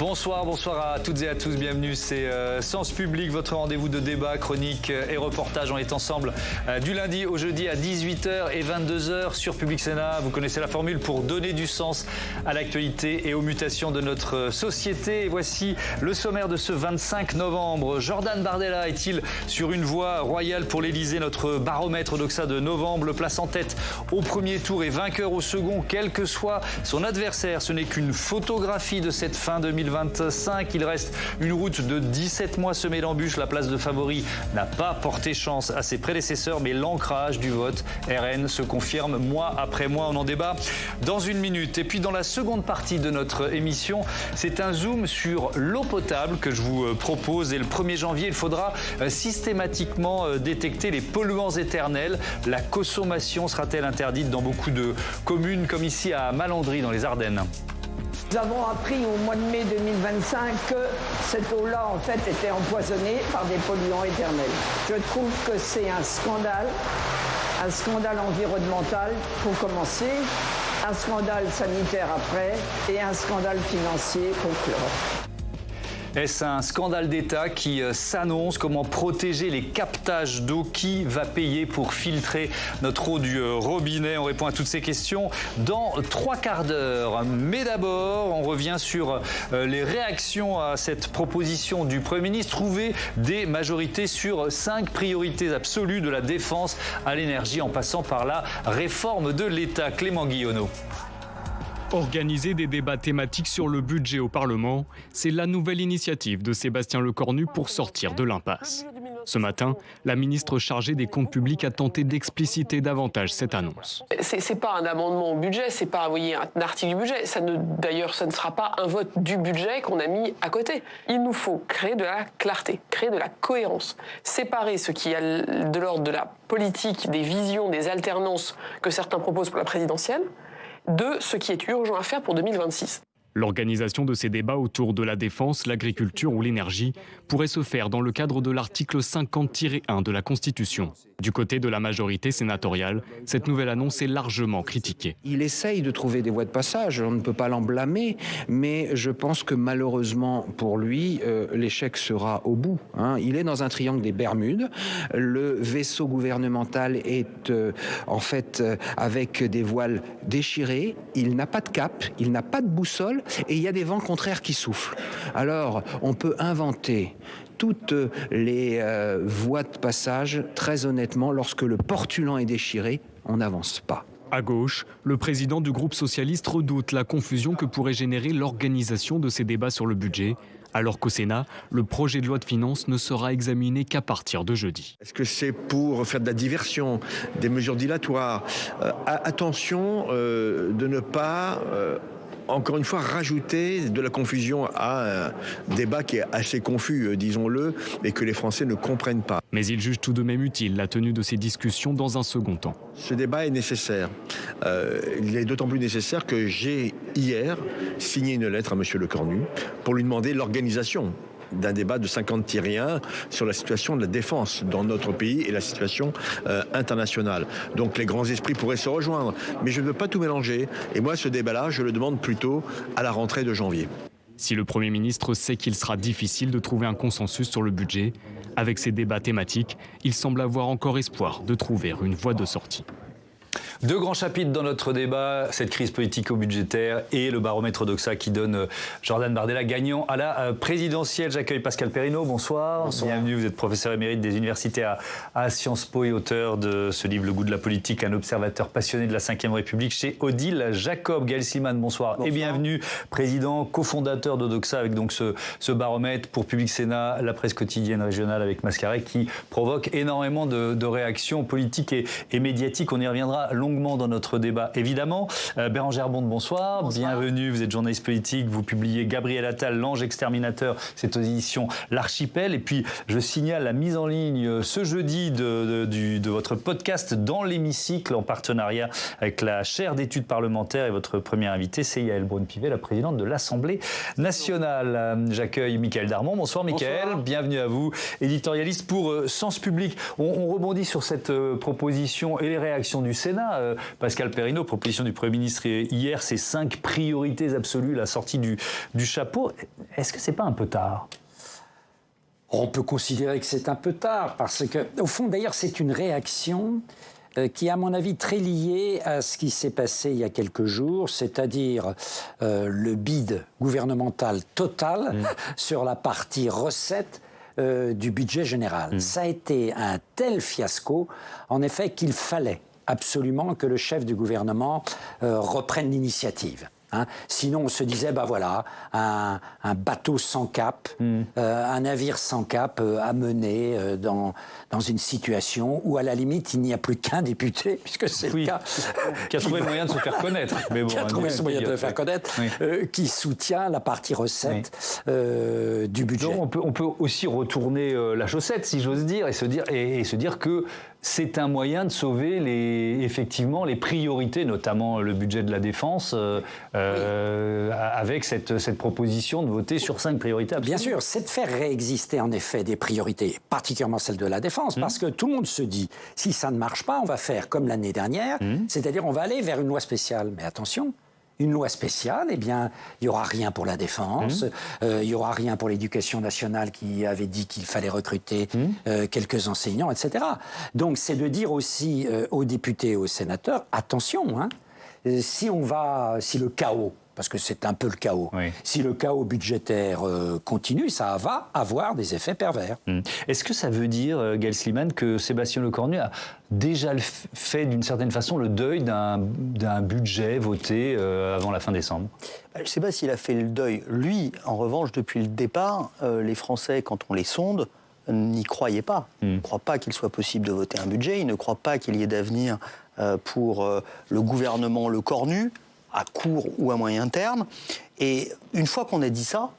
Bonsoir à toutes et à tous, bienvenue, c'est Sens Public, votre rendez-vous de débat, chronique et reportage. On est ensemble du lundi au jeudi à 18h et 22h sur Public Sénat. Vous connaissez la formule pour donner du sens à l'actualité et aux mutations de notre société. Et voici le sommaire de ce 25 novembre. Jordan Bardella est-il sur une voie royale pour l'Elysée? Notre baromètre Doxa de novembre le place en tête au premier tour et vainqueur au second, quel que soit son adversaire. Ce n'est qu'une photographie de cette fin 2025. Il reste une route de 17 mois semée d'embûches. La place de favori n'a pas porté chance à ses prédécesseurs, mais l'ancrage du vote RN se confirme mois après mois. On en débat dans une minute. Et puis dans la seconde partie de notre émission, c'est un zoom sur l'eau potable que je vous propose. Et le 1er janvier, il faudra systématiquement détecter les polluants éternels. La consommation sera-t-elle interdite dans beaucoup de communes, comme ici à Malandry, dans les Ardennes? Nous avons appris au mois de mai 2025 que cette eau-là, en fait, était empoisonnée par des polluants éternels. Je trouve que c'est un scandale environnemental pour commencer, un scandale sanitaire après et un scandale financier pour clore. Est-ce un scandale d'État qui s'annonce? Comment protéger les captages d'eau? Qui va payer pour filtrer notre eau du robinet? On répond à toutes ces questions dans 3 quarts d'heure. Mais d'abord, on revient sur les réactions à cette proposition du Premier ministre. Trouver des majorités sur 5 priorités absolues, de la défense à l'énergie en passant par la réforme de l'État. Clément Guillonneau. Organiser des débats thématiques sur le budget au Parlement, c'est la nouvelle initiative de Sébastien Lecornu pour sortir de l'impasse. Ce matin, la ministre chargée des comptes publics a tenté d'expliciter davantage cette annonce. C'est pas un amendement au budget, c'est pas un article du budget. D'ailleurs, ça ne sera pas un vote du budget qu'on a mis à côté. Il nous faut créer de la clarté, créer de la cohérence, séparer ce qui est de l'ordre de la politique, des visions, des alternances que certains proposent pour la présidentielle, de ce qui est urgent à faire pour 2026. L'organisation de ces débats autour de la défense, l'agriculture ou l'énergie pourrait se faire dans le cadre de l'article 50-1 de la Constitution. Du côté de la majorité sénatoriale, cette nouvelle annonce est largement critiquée. Il essaye de trouver des voies de passage, on ne peut pas l'en blâmer, mais je pense que malheureusement pour lui, l'échec sera au bout. Il est dans un triangle des Bermudes, le vaisseau gouvernemental est en fait avec des voiles déchirées, il n'a pas de cap, il n'a pas de boussole, et il y a des vents contraires qui soufflent. Alors, on peut inventer toutes les voies de passage, très honnêtement, lorsque le portulan est déchiré, on n'avance pas. À gauche, le président du groupe socialiste redoute la confusion que pourrait générer l'organisation de ces débats sur le budget, alors qu'au Sénat, le projet de loi de finances ne sera examiné qu'à partir de jeudi. Est-ce que c'est pour faire de la diversion, des mesures dilatoires? Attention de ne pas... encore une fois, rajouter de la confusion à un débat qui est assez confus, disons-le, et que les Français ne comprennent pas. Mais il juge tout de même utile la tenue de ces discussions dans un second temps. Ce débat est nécessaire. Il est d'autant plus nécessaire que j'ai, hier, signé une lettre à M. Lecornu pour lui demander l'organisation d'un débat de 50-1 sur la situation de la défense dans notre pays et la situation internationale. Donc les grands esprits pourraient se rejoindre, mais je ne veux pas tout mélanger. Et moi, ce débat-là, je le demande plutôt à la rentrée de janvier. Si le Premier ministre sait qu'il sera difficile de trouver un consensus sur le budget, avec ces débats thématiques, il semble avoir encore espoir de trouver une voie de sortie. 2 grands chapitres dans notre débat, cette crise politico-budgétaire et le baromètre Doxa qui donne Jordan Bardella gagnant à la présidentielle. J'accueille Pascal Perrineau, bonsoir. Bienvenue, vous êtes professeur émérite des universités à Sciences Po et auteur de ce livre Le goût de la politique, un observateur passionné de la Ve République chez Odile Jacob. Gaël Slimane, bonsoir. Et bienvenue, président, cofondateur de Doxa avec donc ce baromètre pour Public Sénat, la presse quotidienne régionale avec Mascaret qui provoque énormément de réactions politiques et médiatiques. On y reviendra longuement dans notre débat, évidemment. Bérangère Bonde, bonsoir. Bienvenue, vous êtes journaliste politique, vous publiez Gabriel Attal, l'ange exterminateur, c'est aux éditions L'Archipel. Et puis, je signale la mise en ligne ce jeudi de votre podcast Dans l'hémicycle, en partenariat avec la chaire d'études parlementaires. Et votre première invitée, c'est Yaël Braun-Pivet, la présidente de l'Assemblée nationale. J'accueille Mickaël Darmon. Bonsoir Mickaël, bienvenue à vous, éditorialiste pour Sens Public. On rebondit sur cette proposition et les réactions du Sénat ça. Pascal Perrineau, proposition du Premier ministre hier, c'est 5 priorités absolues, la sortie du chapeau. Est-ce que c'est pas un peu tard ? On peut considérer que c'est un peu tard, parce que, au fond, d'ailleurs, c'est une réaction qui est, à mon avis, très liée à ce qui s'est passé il y a quelques jours, c'est-à-dire le bide gouvernemental total sur la partie recette du budget général. Ça a été un tel fiasco, en effet, qu'il fallait absolument que le chef du gouvernement reprenne l'initiative. Sinon, on se disait, voilà, un bateau sans cap, un navire sans cap à mener dans une situation où, à la limite, il n'y a plus qu'un député, puisque c'est le cas. Qui a trouvé le moyen de se faire connaître. Mais bon, qui a trouvé le moyen de se faire connaître, qui soutient la partie recette du budget. Donc on peut aussi retourner la chaussette, si j'ose dire, et se dire que c'est un moyen de sauver effectivement les priorités, notamment le budget de la défense, avec cette proposition de voter sur 5 priorités absolues. Bien sûr, c'est de faire réexister en effet des priorités, particulièrement celle de la défense, parce que tout le monde se dit, si ça ne marche pas, on va faire comme l'année dernière, c'est-à-dire on va aller vers une loi spéciale. Mais attention, une loi spéciale, eh bien, il n'y aura rien pour la défense, il n'y aura rien pour l'éducation nationale qui avait dit qu'il fallait recruter quelques enseignants, etc. Donc, c'est de dire aussi aux députés et aux sénateurs, attention, si le chaos, parce que c'est un peu le chaos, si le chaos budgétaire continue, ça va avoir des effets pervers. Est-ce que ça veut dire, Gaël Slimane, que Sébastien Lecornu a déjà fait d'une certaine façon le deuil d'un budget voté avant la fin décembre ? Je ne sais pas s'il a fait le deuil. Lui, en revanche, depuis le départ, les Français, quand on les sonde, n'y croyaient pas. Ils ne croient pas qu'il soit possible de voter un budget, ils ne croient pas qu'il y ait d'avenir pour le gouvernement Lecornu, à court ou à moyen terme. Et une fois qu'on a dit ça,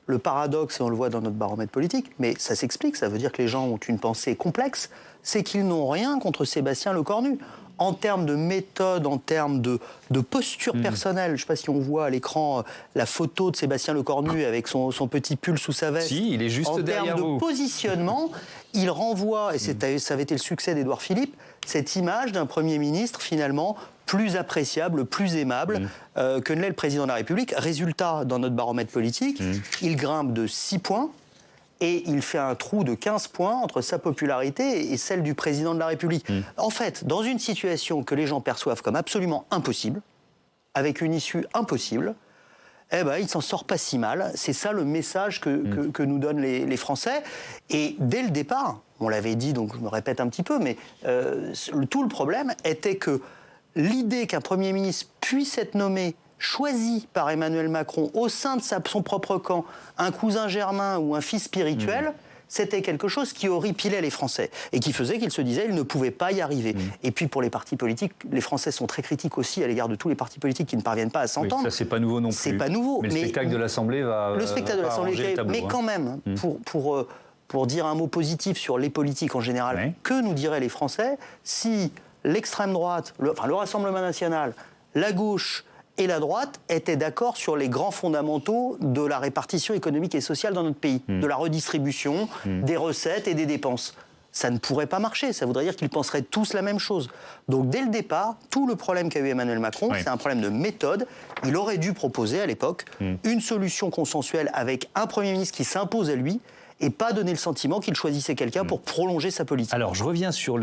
le paradoxe, et on le voit dans notre baromètre politique, mais ça s'explique, ça veut dire que les gens ont une pensée complexe, c'est qu'ils n'ont rien contre Sébastien Lecornu. En termes de méthode, en termes de posture personnelle, je ne sais pas si on voit à l'écran la photo de Sébastien Lecornu avec son petit pull sous sa veste. Si, il est juste derrière vous. En termes de positionnement, il renvoie, et ça avait été le succès d'Édouard Philippe, cette image d'un Premier ministre finalement plus appréciable, plus aimable que ne l'est le Président de la République. Résultat, dans notre baromètre politique, il grimpe de 6 points et il fait un trou de 15 points entre sa popularité et celle du Président de la République. En fait, dans une situation que les gens perçoivent comme absolument impossible, avec une issue impossible, il ne s'en sort pas si mal. C'est ça le message que nous donnent les Français. Et dès le départ, on l'avait dit, donc je me répète un petit peu, mais tout le problème était que l'idée qu'un Premier ministre puisse être nommé, choisi par Emmanuel Macron au sein de son propre camp, un cousin germain ou un fils spirituel, c'était quelque chose qui horripilait les Français et qui faisait qu'ils se disaient qu'ils ne pouvaient pas y arriver. Et puis pour les partis politiques, les Français sont très critiques aussi à l'égard de tous les partis politiques qui ne parviennent pas à s'entendre. Ça, c'est pas nouveau non plus. C'est pas nouveau. Mais le spectacle de l'Assemblée va. Le spectacle de l'Assemblée, mais quand même, pour dire un mot positif sur les politiques en général, que nous diraient les Français si l'extrême droite, le Rassemblement national, la gauche et la droite étaient d'accord sur les grands fondamentaux de la répartition économique et sociale dans notre pays, de la redistribution des recettes et des dépenses. Ça ne pourrait pas marcher, ça voudrait dire qu'ils penseraient tous la même chose. Donc dès le départ, tout le problème qu'a eu Emmanuel Macron, c'est un problème de méthode. Il aurait dû proposer à l'époque une solution consensuelle avec un Premier ministre qui s'impose à lui, et pas donner le sentiment qu'il choisissait quelqu'un pour prolonger sa politique. Alors, je reviens sur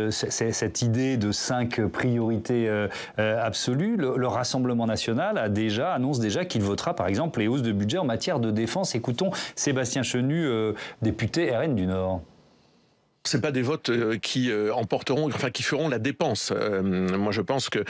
cette idée de 5 priorités absolues. Le Rassemblement national annonce déjà qu'il votera, par exemple, les hausses de budget en matière de défense. Écoutons Sébastien Chenu, député RN du Nord. C'est pas des votes qui emporteront, enfin qui feront la dépense. Moi, je pense que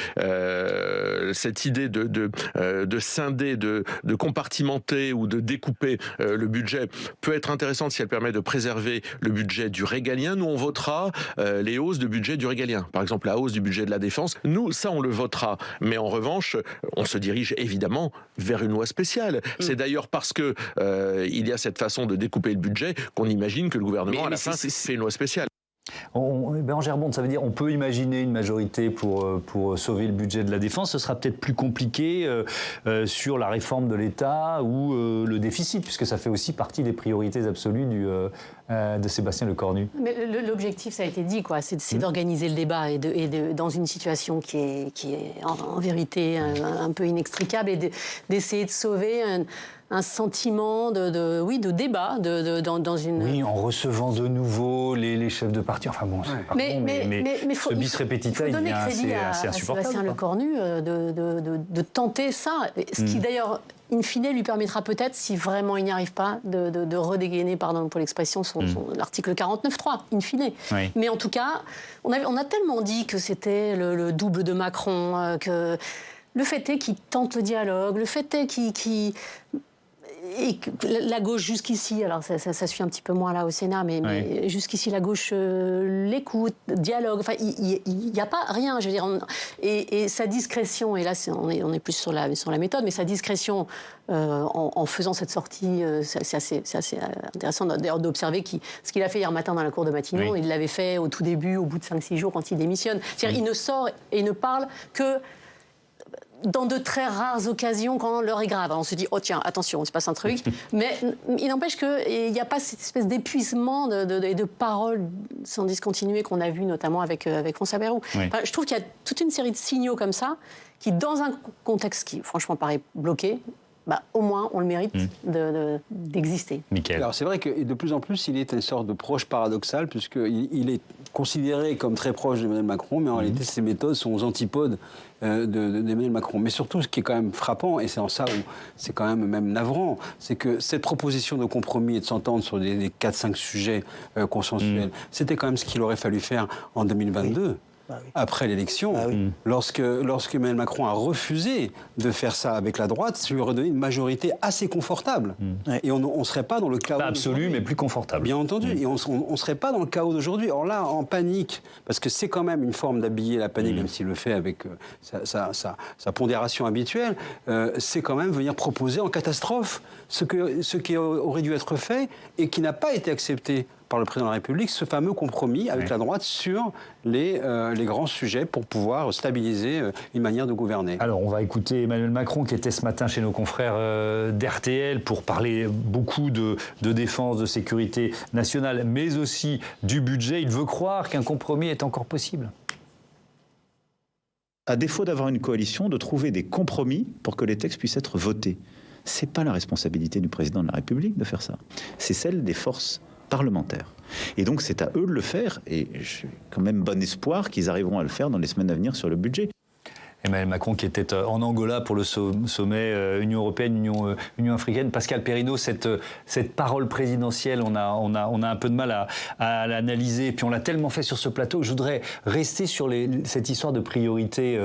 cette idée de scinder, de compartimenter ou de découper le budget peut être intéressante si elle permet de préserver le budget du régalien. Nous, on votera les hausses de budget du régalien. Par exemple, la hausse du budget de la défense. Nous, ça, on le votera. Mais en revanche, on se dirige évidemment vers une loi spéciale. C'est d'ailleurs parce que il y a cette façon de découper le budget qu'on imagine que le gouvernement, à la fin, fait une loi spéciale. Angère Bonde, ça veut dire on peut imaginer une majorité pour sauver le budget de la défense. Ce sera peut-être plus compliqué sur la réforme de l'État ou le déficit, puisque ça fait aussi partie des priorités absolues de Sébastien Lecornu. Mais l'objectif, ça a été dit, quoi, c'est d'organiser le débat et dans une situation qui est en vérité un peu inextricable et d'essayer de sauver un sentiment de débat dans une... Oui, en recevant de nouveau les chefs de parti. Enfin bon, mais ce bis repetita, il est assez insupportable. Sébastien Lecornu de tenter ça, ce qui d'ailleurs, in fine, lui permettra peut-être, si vraiment il n'y arrive pas, de redégainer, pardon pour l'expression, l'article 49.3, in fine. Oui. Mais en tout cas, on a tellement dit que c'était le double de Macron, que le fait est qu'il tente le dialogue, le fait est qu'il et la gauche jusqu'ici, alors ça suit un petit peu moins là au Sénat, mais jusqu'ici la gauche l'écoute, dialogue, enfin il n'y a pas rien, je veux dire, et sa discrétion, et là on est plus sur la méthode, mais sa discrétion en faisant cette sortie, c'est assez intéressant d'ailleurs d'observer ce qu'il a fait hier matin dans la cour de Matignon, il l'avait fait au tout début, au bout de 5-6 jours quand il démissionne, c'est-à-dire il ne sort et ne parle que dans de très rares occasions quand l'heure est grave. On se dit, oh tiens, attention, il se passe un truc. Mais il n'empêche qu'il n'y a pas cette espèce d'épuisement de paroles sans discontinuer qu'on a vu notamment avec François Bayrou. Oui. Enfin, je trouve qu'il y a toute une série de signaux comme ça qui, dans un contexte qui, franchement, paraît bloqué, au moins, on le mérite d'exister. Mickaël. Alors, c'est vrai que de plus en plus, il est une sorte de proche paradoxal, puisqu'il est considéré comme très proche d'Emmanuel Macron, mais en réalité, ses méthodes sont aux antipodes d'Emmanuel Macron. Mais surtout, ce qui est quand même frappant, et c'est en ça où c'est quand même navrant, c'est que cette proposition de compromis et de s'entendre sur des 4-5 sujets consensuels, c'était quand même ce qu'il aurait fallu faire en 2022. Oui. Après l'élection, lorsque Emmanuel Macron a refusé de faire ça avec la droite, ça lui aurait donné une majorité assez confortable. Et on ne serait pas dans le chaos. Pas absolu, mais plus confortable. Bien entendu. Et on ne serait pas dans le chaos d'aujourd'hui. Or là, en panique, parce que c'est quand même une forme d'habiller la panique, même s'il le fait avec sa pondération habituelle, c'est quand même venir proposer en catastrophe ce qui aurait dû être fait et qui n'a pas été accepté par le président de la République, ce fameux compromis avec la droite sur les grands sujets pour pouvoir stabiliser une manière de gouverner. Alors, on va écouter Emmanuel Macron qui était ce matin chez nos confrères d'RTL pour parler beaucoup de défense, de sécurité nationale, mais aussi du budget. Il veut croire qu'un compromis est encore possible. À défaut d'avoir une coalition, de trouver des compromis pour que les textes puissent être votés. C'est pas la responsabilité du président de la République de faire ça. C'est celle des forces parlementaires. Et donc c'est à eux de le faire, et j'ai quand même bon espoir qu'ils arriveront à le faire dans les semaines à venir sur le budget. Emmanuel Macron qui était en Angola pour le sommet Union européenne, Union africaine. Pascal Perrineau, cette parole présidentielle, on a un peu de mal à l'analyser, puis on l'a tellement fait sur ce plateau. Je voudrais rester sur cette histoire de priorité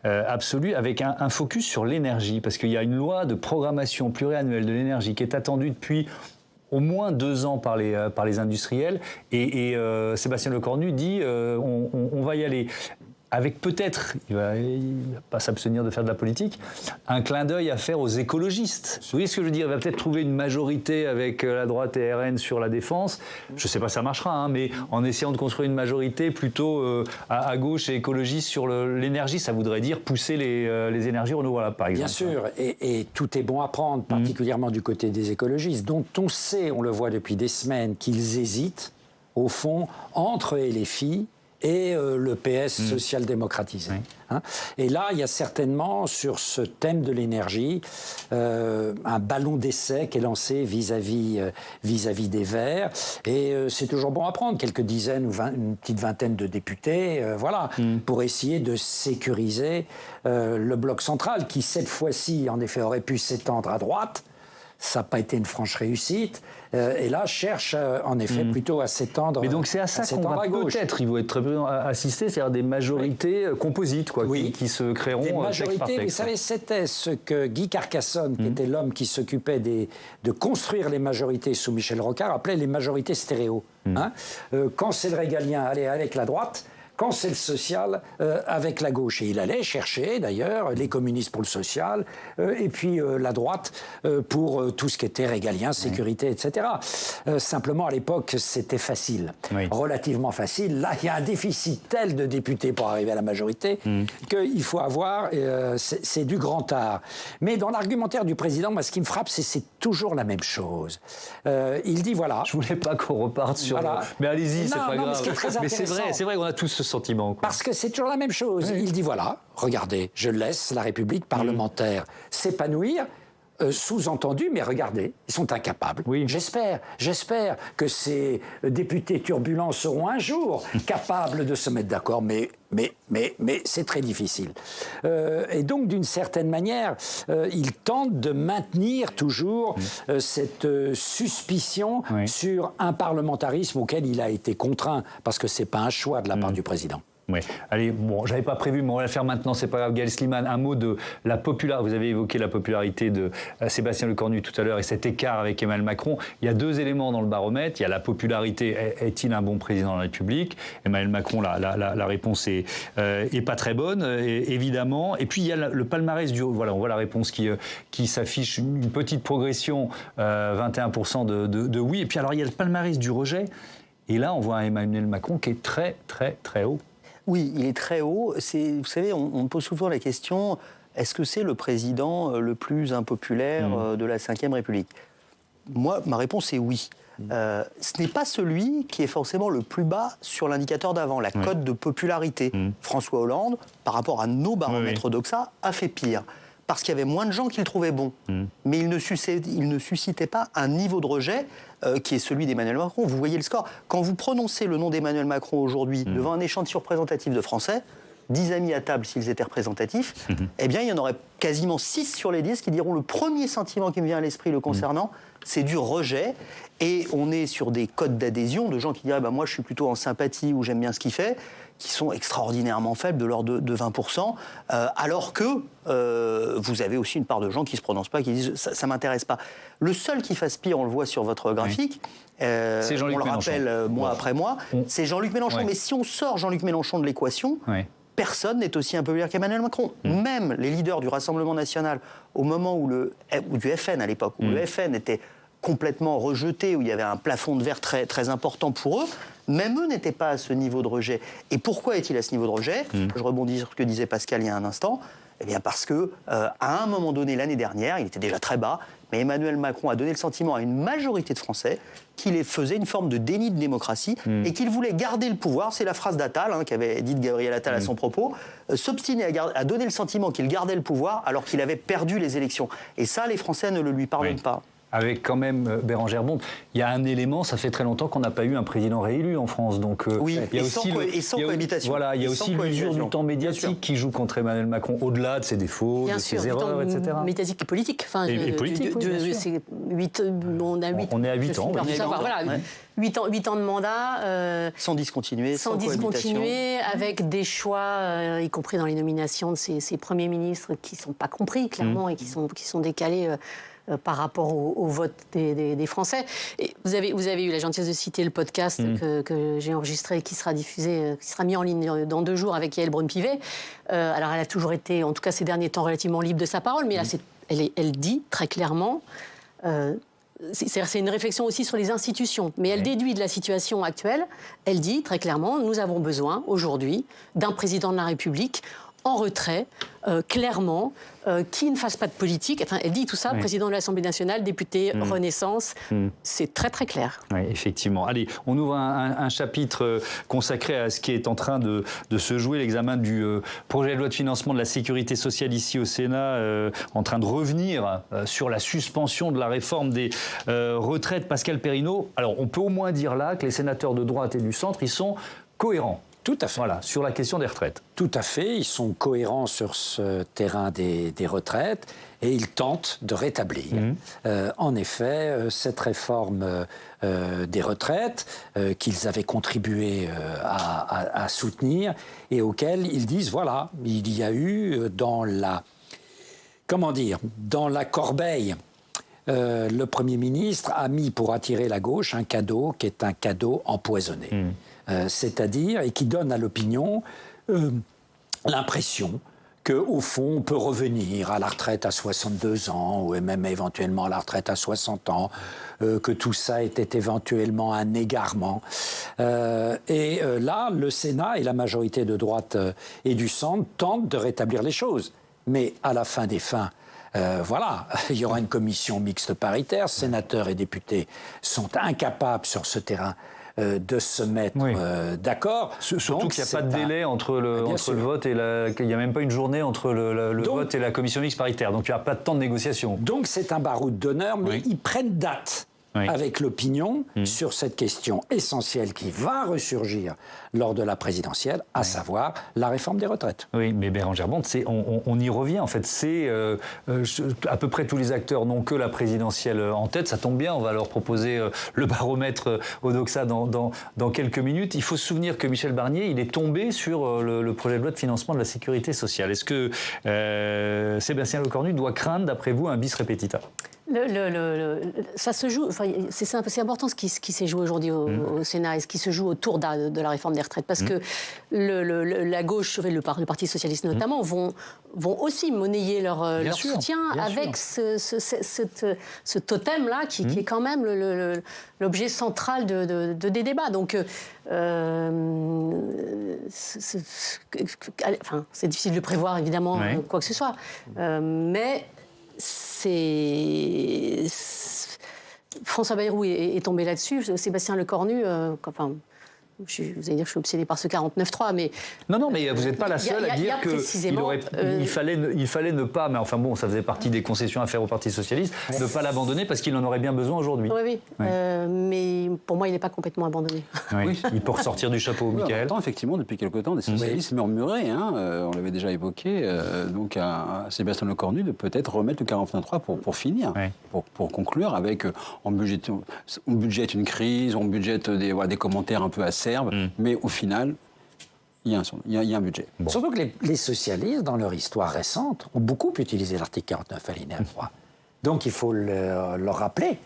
absolue avec un focus sur l'énergie, parce qu'il y a une loi de programmation pluriannuelle de l'énergie qui est attendue depuis au moins 2 ans par les industriels, et Sébastien Lecornu dit on va y aller. Avec peut-être, il va pas s'abstenir de faire de la politique, un clin d'œil à faire aux écologistes. Vous voyez ce que je veux dire? Il va peut-être trouver une majorité avec la droite et RN sur la défense. Je ne sais pas si ça marchera, mais en essayant de construire une majorité plutôt à gauche et écologiste sur l'énergie, ça voudrait dire pousser les énergies renouvelables, par exemple. Bien sûr, et tout est bon à prendre, particulièrement du côté des écologistes, dont on sait, on le voit depuis des semaines, qu'ils hésitent, au fond, entre LFI et le PS social-démocratisé. Hein. Et là, il y a certainement, sur ce thème de l'énergie, un ballon d'essai qui est lancé vis-à-vis des Verts. Et c'est toujours bon à prendre, quelques dizaines ou une petite vingtaine de députés, pour essayer de sécuriser le bloc central, qui, cette fois-ci, en effet, aurait pu s'étendre à droite. Ça n'a pas été une franche réussite. Et là, cherche en effet plutôt à s'étendre. Mais donc c'est à ça qu'on va peut-être, il faut être très prudent, assister, c'est-à-dire des majorités composites, quoi, qui se créeront. Des majorités, vous savez, c'était ce que Guy Carcassonne, qui était l'homme qui s'occupait de construire les majorités sous Michel Rocard, appelait les majorités stéréo. Quand c'est le régalien, allez avec la droite. quand c'est le social avec la gauche. Et il allait chercher, d'ailleurs, les communistes pour le social, et puis la droite pour tout ce qui était régalien, sécurité, etc. Simplement, à l'époque, c'était facile, relativement facile. Là, il y a un déficit tel de députés pour arriver à la majorité qu'il faut avoir, c'est du grand art. Mais dans l'argumentaire du président, moi, ce qui me frappe, c'est toujours la même chose. Il dit, voilà... Je voulais pas qu'on reparte sur... Voilà. Mais allez-y, c'est pas grave. Mais c'est vrai qu'on a tous ce sentiment. Quoi. Parce que c'est toujours la même chose. Il dit, voilà, regardez, je laisse la République parlementaire s'épanouir. Sous-entendu, mais regardez, ils sont incapables. J'espère que ces députés turbulents seront un jour capables de se mettre d'accord, mais c'est très difficile. Et donc, d'une certaine manière, ils tentent de maintenir toujours cette suspicion sur un parlementarisme auquel il a été contraint, parce que ce n'est pas un choix de la part du président. Oui. Allez, bon, j'avais pas prévu, mais on va le faire maintenant, c'est pas grave. Gaël Slimane, un mot de la popularité. Vous avez évoqué la popularité de Sébastien Lecornu tout à l'heure et cet écart avec Emmanuel Macron. Il y a deux éléments dans le baromètre. Il y a la popularité. Est-il un bon président de la République? Emmanuel Macron, la réponse est pas très bonne, évidemment. Et puis il y a le palmarès du... Voilà, on voit la réponse qui s'affiche, une petite progression, 21% de oui. Et puis alors il y a le palmarès du rejet. Et là, on voit un Emmanuel Macron qui est très, très, très haut. Oui, il est très haut. Vous savez, on pose souvent la question, est-ce que c'est le président le plus impopulaire de la Ve République? Moi, ma réponse est oui. Ce n'est pas celui qui est forcément le plus bas sur l'indicateur d'avant, la cote de popularité. François Hollande, par rapport à nos baromètres Doxa, a fait pire. Parce qu'il y avait moins de gens qui le trouvaient bon. Mais il ne suscitait pas un niveau de rejet qui est celui d'Emmanuel Macron. Vous voyez le score. Quand vous prononcez le nom d'Emmanuel Macron aujourd'hui devant un échantillon représentatif de Français, 10 amis à table s'ils étaient représentatifs, eh bien il y en aurait quasiment 6 sur les 10 qui diront le premier sentiment qui me vient à l'esprit le concernant, c'est du rejet. Et on est sur des codes d'adhésion de gens qui diraient moi je suis plutôt en sympathie ou j'aime bien ce qu'il fait, qui sont extraordinairement faibles, de l'ordre de 20%, alors que vous avez aussi une part de gens qui ne se prononcent pas, qui disent ça ne m'intéresse pas. Le seul qui fasse pire, on le voit sur votre graphique, c'est Jean-Luc on le rappelle mois après mois, c'est Jean-Luc Mélenchon. Mais si on sort Jean-Luc Mélenchon de l'équation, personne n'est aussi impopulaire qu'Emmanuel Macron. Même les leaders du Rassemblement national, au moment ou du FN à l'époque, où le FN était complètement rejeté, où il y avait un plafond de verre très, très important pour eux, même eux n'étaient pas à ce niveau de rejet. Et pourquoi est-il à ce niveau de rejet? Je rebondis sur ce que disait Pascal il y a un instant. Eh bien parce que, à un moment donné, l'année dernière, il était déjà très bas, mais Emmanuel Macron a donné le sentiment à une majorité de Français qu'il faisait une forme de déni de démocratie et qu'il voulait garder le pouvoir. C'est la phrase d'Attal, qu'avait dite Gabriel Attal à son propos, s'obstiner à donner le sentiment qu'il gardait le pouvoir alors qu'il avait perdu les élections. Et ça, les Français ne le lui pardonnent pas. Avec quand même Bérangère Bonte, il y a un élément, ça fait très longtemps qu'on n'a pas eu un président réélu en France. Donc, oui, il y a sans cohabitation. Voilà, il y a aussi l'usure du temps médiatique qui joue contre Emmanuel Macron, au-delà de ses défauts, de ses erreurs, etc. Médiatique et politique. Enfin, et politique, on est à 8 ans. Voilà, 8 ans de mandat. Sans discontinuer, sans discontinuer, avec des choix, y compris dans les nominations de ces premiers ministres, qui ne sont pas compris, clairement, et qui sont décalés par rapport au vote des Français. Et vous avez eu la gentillesse de citer le podcast que j'ai enregistré, qui sera diffusé, qui sera mis en ligne dans 2 jours avec Yael Braun-Pivet. Alors elle a toujours été, en tout cas ces derniers temps, relativement libre de sa parole, mais là elle dit très clairement... c'est une réflexion aussi sur les institutions, mais elle déduit de la situation actuelle, elle dit très clairement, nous avons besoin aujourd'hui d'un président de la République en retrait, clairement, qui ne fasse pas de politique. Enfin, elle dit tout ça, président de l'Assemblée nationale, député Renaissance, c'est très très clair. Oui, effectivement. Allez, on ouvre un chapitre consacré à ce qui est en train de se jouer, l'examen du projet de loi de financement de la sécurité sociale ici au Sénat, en train de revenir sur la suspension de la réforme des retraites. Pascal Perrineau, alors on peut au moins dire là que les sénateurs de droite et du centre, ils sont cohérents. Tout à fait. Voilà, sur la question des retraites. Tout à fait. Ils sont cohérents sur ce terrain des retraites et ils tentent de rétablir, en effet, cette réforme des retraites qu'ils avaient contribué à soutenir et auquel ils disent, voilà, il y a eu dans la corbeille, le Premier ministre a mis pour attirer la gauche un cadeau qui est un cadeau empoisonné. c'est-à-dire, et qui donne à l'opinion l'impression qu'au fond, on peut revenir à la retraite à 62 ans, ou même éventuellement à la retraite à 60 ans, que tout ça était éventuellement un égarement. Là, le Sénat et la majorité de droite et du centre tentent de rétablir les choses. Mais à la fin des fins, voilà, il y aura une commission mixte paritaire, sénateurs et députés sont incapables sur ce terrain de se mettre d'accord. Surtout qu'il n'y a pas de délai entre le vote et il n'y a même pas une journée entre le vote et la commission mixte paritaire. Donc il n'y a pas de temps de négociation. Donc c'est un baroud d'honneur, mais ils prennent date avec l'opinion sur cette question essentielle qui va ressurgir lors de la présidentielle, à savoir la réforme des retraites. Oui, mais Bérengère Bonte, on y revient en fait. C'est à peu près tous les acteurs n'ont que la présidentielle en tête. Ça tombe bien, on va leur proposer le baromètre au Doxa dans quelques minutes. Il faut se souvenir que Michel Barnier, il est tombé sur le projet de loi de financement de la sécurité sociale. Est-ce que Sébastien Lecornu doit craindre, d'après vous, un bis repetita ? Ça se joue, enfin, c'est important ce qui s'est joué aujourd'hui au Sénat et ce qui se joue autour de la réforme des retraites, parce que la gauche, le Parti socialiste notamment, vont aussi monnayer leur soutien avec ce totem-là qui est quand même l'objet central des débats. Donc, c'est difficile de prévoir évidemment quoi que ce soit, mais François Bayrou est tombé là-dessus. Sébastien Lecornu, vous allez dire que je suis obsédée par ce 49.3, mais... Non, mais vous n'êtes pas la seule à dire qu'il fallait ne pas, mais enfin bon, ça faisait partie des concessions à faire au Parti Socialiste, ne pas l'abandonner parce qu'il en aurait bien besoin aujourd'hui. Oui. Mais pour moi, il n'est pas complètement abandonné. Oui. Il peut ressortir du chapeau, Michael. Effectivement, depuis quelque temps, des socialistes murmuraient, on l'avait déjà évoqué, donc à Sébastien Lecornu de peut-être remettre le 49.3 pour finir, pour conclure avec, on budgète une crise, on budgète des commentaires un peu acerbes, mais au final, il y a un budget. Bon. Surtout que les socialistes, dans leur histoire récente, ont beaucoup utilisé l'article 49 alinéa 3. Donc il faut leur rappeler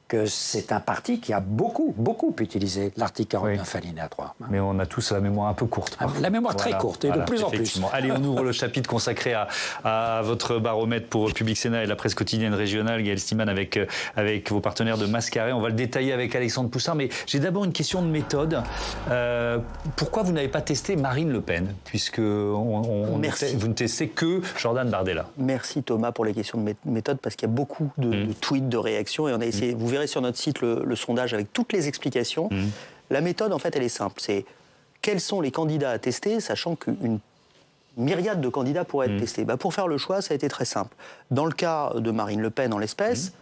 que c'est un parti qui a beaucoup utilisé l'article 49 alinéa 3. Mais on a tous la mémoire un peu courte. La mémoire très courte, et de plus en plus. Allez, on ouvre le chapitre consacré à votre baromètre pour Public Sénat et la presse quotidienne régionale, Gaël Stiman, avec vos partenaires de Mascaré. On va le détailler avec Alexandre Poussin, mais j'ai d'abord une question de méthode. Pourquoi vous n'avez pas testé Marine Le Pen, puisque vous ne testez que Jordan Bardella? Merci Thomas pour les questions de méthode, parce qu'il y a beaucoup de tweets, de réactions, et on a essayé, vous verrez sur notre site le sondage avec toutes les explications. La méthode, en fait, elle est simple. C'est quels sont les candidats à tester, sachant qu'une myriade de candidats pourraient être testés. Pour faire le choix, ça a été très simple. Dans le cas de Marine Le Pen, en l'espèce,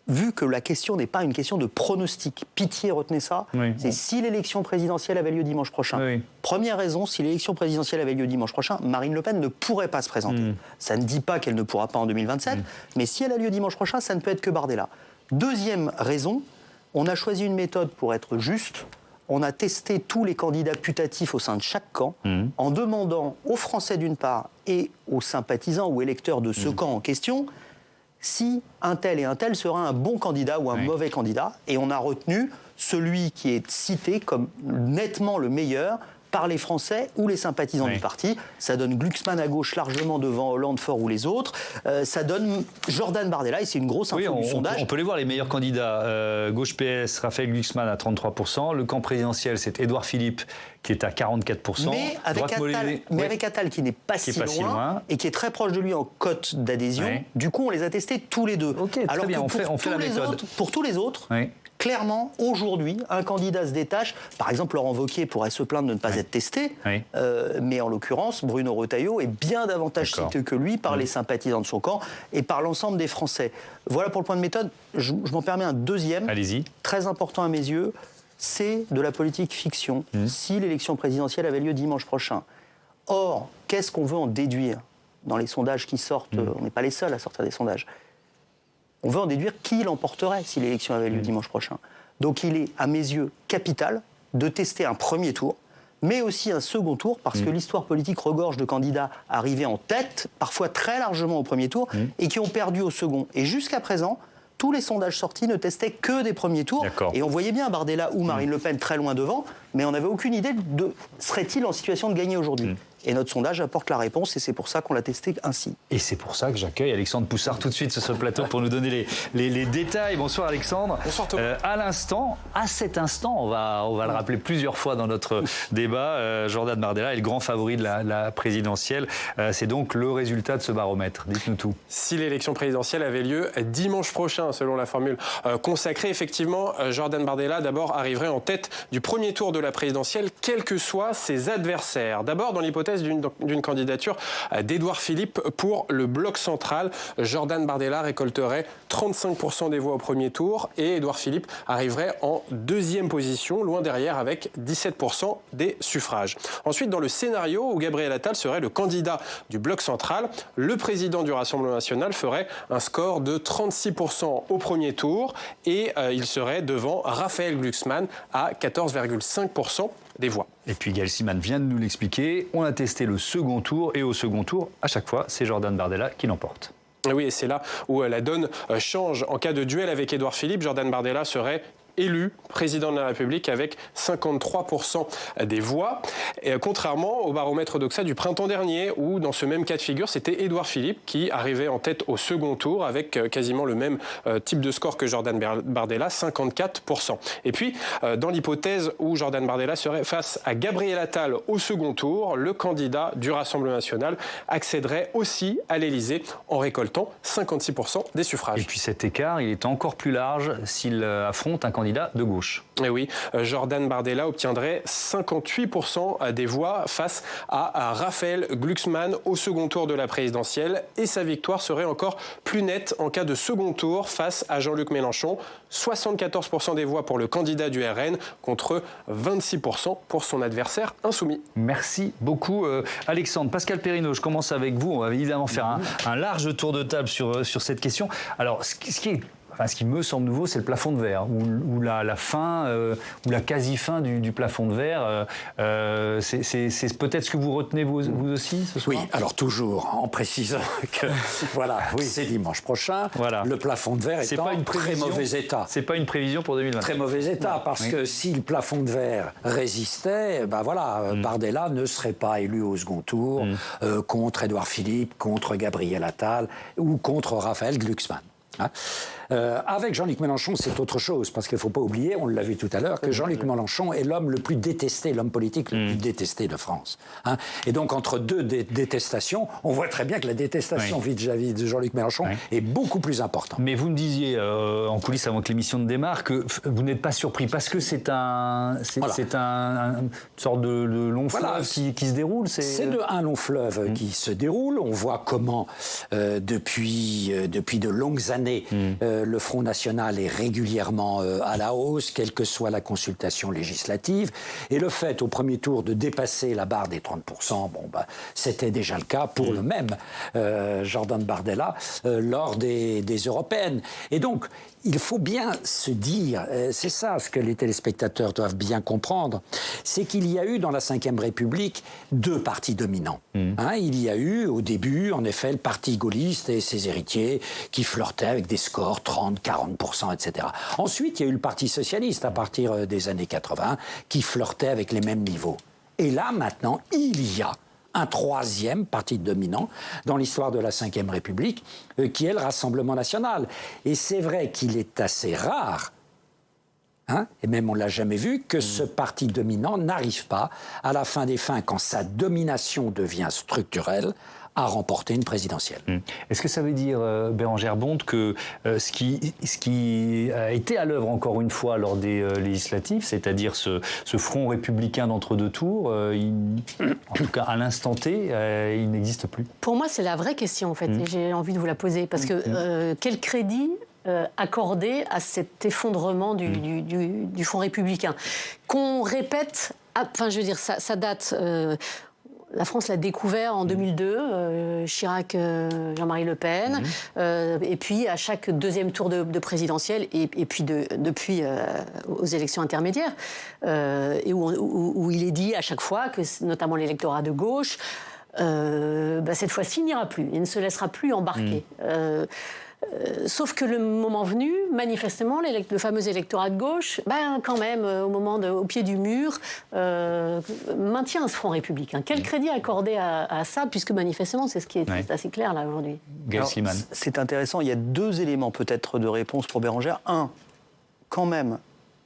vu que la question n'est pas une question de pronostic, pitié, retenez ça, c'est si l'élection présidentielle avait lieu dimanche prochain. Première raison, si l'élection présidentielle avait lieu dimanche prochain, Marine Le Pen ne pourrait pas se présenter. Ça ne dit pas qu'elle ne pourra pas en 2027, mais si elle a lieu dimanche prochain, ça ne peut être que Bardella. Deuxième raison, on a choisi une méthode pour être juste. On a testé tous les candidats putatifs au sein de chaque camp, en demandant aux Français d'une part et aux sympathisants ou électeurs de ce camp en question si un tel et un tel sera un bon candidat ou un mauvais candidat. Et on a retenu celui qui est cité comme nettement le meilleur par les Français ou les sympathisants du parti. Ça donne Glucksmann à gauche largement devant Hollande, Faure ou les autres. Ça donne Jordan Bardella, et c'est une grosse info du sondage. On peut les voir, les meilleurs candidats. Gauche PS, Raphaël Glucksmann à 33%. Le camp présidentiel, c'est Édouard Philippe qui est à 44%. Mais avec Attal qui n'est pas si loin et qui est très proche de lui en cote d'adhésion. Du coup, on les a testés tous les deux. Alors bien, on fait la méthode. Pour tous les autres... Clairement, aujourd'hui, un candidat se détache. Par exemple, Laurent Wauquiez pourrait se plaindre de ne pas être testé, mais en l'occurrence, Bruno Retailleau est bien davantage cité que lui par les sympathisants de son camp et par l'ensemble des Français. Voilà pour le point de méthode. Je m'en permets un deuxième, très important à mes yeux, c'est de la politique fiction, si l'élection présidentielle avait lieu dimanche prochain. Or, qu'est-ce qu'on veut en déduire dans les sondages qui sortent? On n'est pas les seuls à sortir des sondages. On veut en déduire qui l'emporterait si l'élection avait lieu dimanche prochain. Donc il est, à mes yeux, capital de tester un premier tour, mais aussi un second tour, parce que l'histoire politique regorge de candidats arrivés en tête, parfois très largement au premier tour, et qui ont perdu au second. Et jusqu'à présent, tous les sondages sortis ne testaient que des premiers tours. Et on voyait bien Bardella ou Marine Le Pen très loin devant, mais on n'avait aucune idée de serait-il en situation de gagner aujourd'hui. Et notre sondage apporte la réponse, et c'est pour ça qu'on l'a testé ainsi. Et c'est pour ça que j'accueille Alexandre Poussard tout de suite sur ce plateau pour nous donner les détails. Bonsoir Alexandre. Bonsoir Thomas. À cet instant, on va le rappeler plusieurs fois dans notre débat, Jordan Bardella est le grand favori de la présidentielle. C'est donc le résultat de ce baromètre. Dites-nous tout. Si l'élection présidentielle avait lieu dimanche prochain, selon la formule consacrée, effectivement, Jordan Bardella d'abord arriverait en tête du premier tour de la présidentielle, quels que soient ses adversaires. D'abord, dans l'hypothèse d'une candidature d'Édouard Philippe pour le bloc central, Jordan Bardella récolterait 35% des voix au premier tour et Édouard Philippe arriverait en deuxième position, loin derrière avec 17% des suffrages. Ensuite, dans le scénario où Gabriel Attal serait le candidat du bloc central, le président du Rassemblement national ferait un score de 36% au premier tour et il serait devant Raphaël Glucksmann à 14,5% des voix. Et puis Gaël Siman vient de nous l'expliquer, on a testé le second tour et au second tour, à chaque fois, c'est Jordan Bardella qui l'emporte. Oui, et c'est là où la donne change. En cas de duel avec Édouard Philippe, Jordan Bardella serait élu président de la République avec 53% des voix, et contrairement au baromètre Doxa du printemps dernier où dans ce même cas de figure c'était Édouard Philippe qui arrivait en tête au second tour avec quasiment le même type de score que Jordan Bardella, 54%. Et puis dans l'hypothèse où Jordan Bardella serait face à Gabriel Attal au second tour, le candidat du Rassemblement national accéderait aussi à l'Élysée en récoltant 56% des suffrages. Et puis cet écart, il est encore plus large s'il affronte un candidat de gauche. Et oui, Jordan Bardella obtiendrait 58% des voix face à Raphaël Glucksmann au second tour de la présidentielle et sa victoire serait encore plus nette en cas de second tour face à Jean-Luc Mélenchon. 74% des voix pour le candidat du RN contre 26% pour son adversaire insoumis. Merci beaucoup Alexandre. Pascal Perrineau, je commence avec vous. On va évidemment faire un large tour de table sur cette question. Alors, ce qui me semble nouveau, c'est le plafond de verre, ou la fin, ou la quasi-fin du plafond de verre. C'est peut-être ce que vous retenez vous aussi ce soir ? Oui, alors toujours en précisant que voilà, c'est dimanche prochain. Voilà. Le plafond de verre est en très mauvais état. C'est pas une prévision pour 2020. Très mauvais état, parce que si le plafond de verre résistait, Bardella ne serait pas élu au second tour contre Édouard Philippe, contre Gabriel Attal ou contre Raphaël Glucksmann. Avec Jean-Luc Mélenchon, c'est autre chose, parce qu'il ne faut pas oublier, on l'a vu tout à l'heure, que Jean-Luc Mélenchon est l'homme le plus détesté, l'homme politique le plus détesté de France. Et donc, entre deux détestations, on voit très bien que la détestation vis-à-vis de Jean-Luc Mélenchon est beaucoup plus importante. Mais vous me disiez, en coulisses avant que l'émission ne démarre, que vous n'êtes pas surpris, parce que c'est une sorte de long fleuve qui se déroule. C'est un long fleuve qui se déroule. On voit comment, depuis de longues années, le Front National est régulièrement à la hausse, quelle que soit la consultation législative. Et le fait, au premier tour, de dépasser la barre des 30%, c'était déjà le cas pour le même Jordan Bardella lors des européennes. Et donc, il faut bien se dire, c'est ça ce que les téléspectateurs doivent bien comprendre, c'est qu'il y a eu dans la Ve République deux partis dominants. Il y a eu au début, en effet, le parti gaulliste et ses héritiers qui flirtaient avec des scores 30, 40%, etc. Ensuite, il y a eu le parti socialiste à partir des années 80 qui flirtait avec les mêmes niveaux. Et là, maintenant, il y a un troisième parti dominant dans l'histoire de la Ve République, qui est le Rassemblement national. Et c'est vrai qu'il est assez rare, et même on ne l'a jamais vu, que ce parti dominant n'arrive pas, à la fin des fins, quand sa domination devient structurelle, à remporter une présidentielle. Est-ce que ça veut dire, Bérangère Bonte, que ce qui a été à l'œuvre encore une fois lors des législatives, c'est-à-dire ce front républicain d'entre-deux tours, en tout cas à l'instant T, il n'existe plus? Pour moi, c'est la vraie question, en fait, et j'ai envie de vous la poser, parce que quel crédit accorder à cet effondrement du front républicain qu'on répète, je veux dire, ça date... La France l'a découvert en 2002, Chirac, Jean-Marie Le Pen, et puis à chaque deuxième tour de présidentielle, et puis depuis aux élections intermédiaires, et où il est dit à chaque fois que, notamment l'électorat de gauche, cette fois-ci n'ira plus, il ne se laissera plus embarquer. Sauf que le moment venu, manifestement, le fameux électorat de gauche, quand même, au pied du mur, maintient ce front républicain. Quel crédit accorder à ça, puisque manifestement, c'est ce qui est assez clair là aujourd'hui. C'est intéressant, il y a deux éléments peut-être de réponse pour Bérangère. Un, quand même,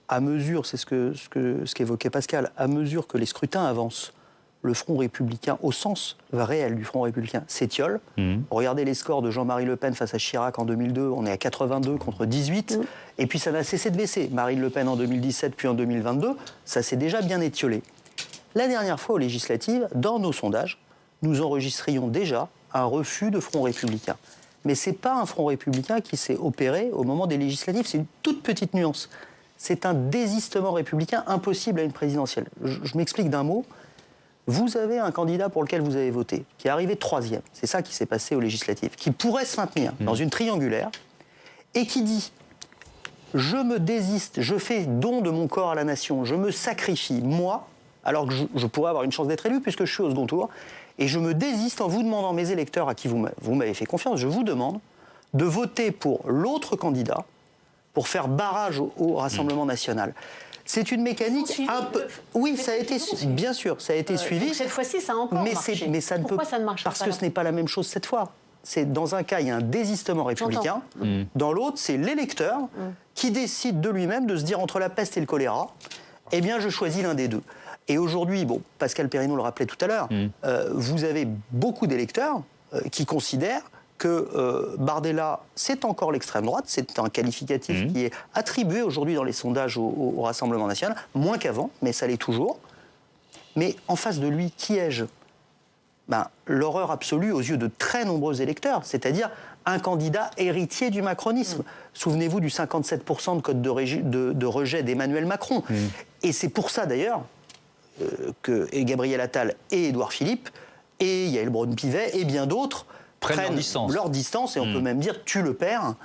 à mesure, c'est ce qu'évoquait Pascal, à mesure que les scrutins avancent, le Front républicain, au sens réel du Front républicain, s'étiole. Regardez les scores de Jean-Marie Le Pen face à Chirac en 2002, on est à 82 contre 18, et puis ça n'a cessé de baisser. Marine Le Pen en 2017, puis en 2022, ça s'est déjà bien étiolé. La dernière fois aux législatives, dans nos sondages, nous enregistrions déjà un refus de Front républicain. Mais ce n'est pas un Front républicain qui s'est opéré au moment des législatives, c'est une toute petite nuance. C'est un désistement républicain impossible à une présidentielle. Je m'explique d'un mot. Vous avez un candidat pour lequel vous avez voté, qui est arrivé 3e, c'est ça qui s'est passé aux législatives, qui pourrait se maintenir dans une triangulaire, et qui dit « Je me désiste, je fais don de mon corps à la nation, je me sacrifie, moi, alors que je pourrais avoir une chance d'être élu puisque je suis au second tour, et je me désiste en vous demandant, mes électeurs à qui vous m'avez fait confiance, je vous demande de voter pour l'autre candidat pour faire barrage au Rassemblement national ». C'est une mécanique un peu... Oui, ça a été... Bien sûr, ça a été suivi. Cette fois-ci, ça a encore marché. Mais ça ne Pourquoi peut... ça ne marche pas? Parce que ce n'est pas la même chose cette fois. Dans un cas, il y a un désistement républicain. Dans l'autre, c'est l'électeur qui décide de lui-même de se dire entre la peste et le choléra, eh bien, je choisis l'un des deux. Et aujourd'hui, bon, Pascal Perrineau le rappelait tout à l'heure, vous avez beaucoup d'électeurs qui considèrent que Bardella, c'est encore l'extrême droite, c'est un qualificatif qui est attribué aujourd'hui dans les sondages au Rassemblement national, moins qu'avant, mais ça l'est toujours. Mais en face de lui, qui ai-je? L'horreur absolue aux yeux de très nombreux électeurs, c'est-à-dire un candidat héritier du macronisme. Souvenez-vous du 57% de code de rejet d'Emmanuel Macron. Et c'est pour ça d'ailleurs que Gabriel Attal et Édouard Philippe et Yael Braun-Pivet et bien d'autres prennent leur distance et on peut même dire tue le père